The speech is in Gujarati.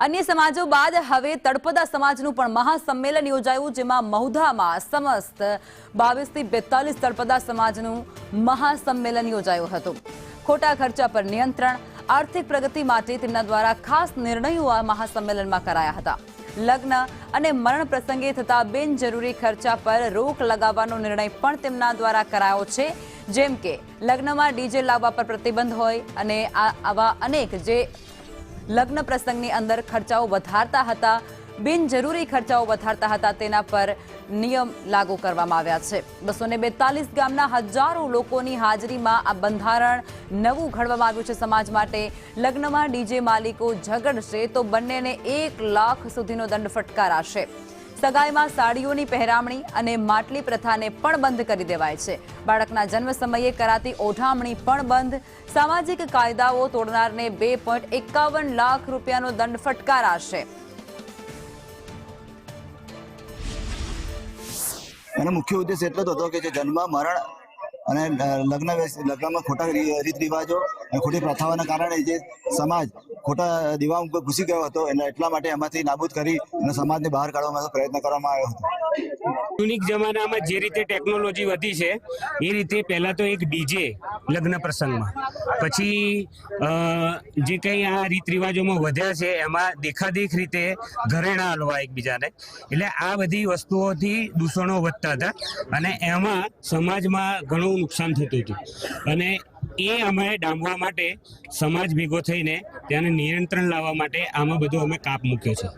अन्य समाजों बाद हवे तळपदा समाजનું પણ મહાસંમેલન યોજાયું, જેમાં મહુધામાં સમસ્ત 22 થી 42 તળપદા સમાજનું મહાસંમેલન યોજાયું હતું। ખોટા ખર્ચા પર નિયંત્રણ, આર્થિક પ્રગતિ માટે તેમના દ્વારા ખાસ નિર્ણયો આ મહાસંમેલનમાં કરાયા હતા। લગ્ન અને મરણ પ્રસંગે થતા બિનજરૂરી ખર્ચા પર રોક લગાવવાનો નિર્ણય પણ તેમના દ્વારા કરાયો છે, જેમ કે લગ્નમાં ડીજે લાવવા પર પ્રતિબંધ હોય અને આવા અનેક જે लग्न प्रसंगनी अंदर खर्चाओ वधारता हता, बिनजरूरी खर्चाओ वधारता हता, तेना पर नियम लागू करवामां आव्या छे। 242 गामना हजारों लोकोनी हाजरीमां आ बंधारण नवुं घडवामां आव्युं छे। समाज माटे लग्नमा डीजे मालिको झगड़शे तो बंनेने 1 लाख सुधीनो दंड फटकाराशे। सगाईमां साड़ीओनी પહેરામણી અને માટલી પ્રથાને પણ બંધ કરી દેવાય છે। બાળકના જન્મ સમયે કરાતી ઓઢામણી પણ બંધ। સામાજિક કાયદાઓ તોડનારને 2.51 લાખ રૂપિયાનો દંડ ફટકારાશે। એનો મુખ્ય ઉદ્દેશ એટલો જ હતો કે જે જન્મ મરણ અને લગ્નમાં ખોટા રીત રિવાજો અને ખોટી પ્રથાઓના કારણે જે સમાજ ખોટા દીવામાં ઘૂસી ગયો હતો, એને એટલા માટે એમાંથી નાબૂદ કરી અને સમાજને બહાર કાઢવાનો પ્રયત્ન કરવામાં આવ્યો હતો। આધુનિક જમાનામાં જે રીતે ટેકનોલોજી વધી છે એ રીતે પહેલા તો એક ડીજે લગ્ન પ્રસંગમાં, પછી જે કંઈ આ રીત રિવાજોમાં વધ્યા છે એમાં દેખાદેખ રીતે ઘરેણા હલવા એકબીજાને, એટલે આ બધી વસ્તુઓથી દૂષણો વધતા હતા અને એમાં સમાજમાં ઘણું નુકસાન થતું હતું અને એ અમે ડામવા માટે સમાજ ભેગો થઈને તેને નિયંત્રણ લાવવા માટે આમાં બધું અમે કાપ મૂક્યો છે।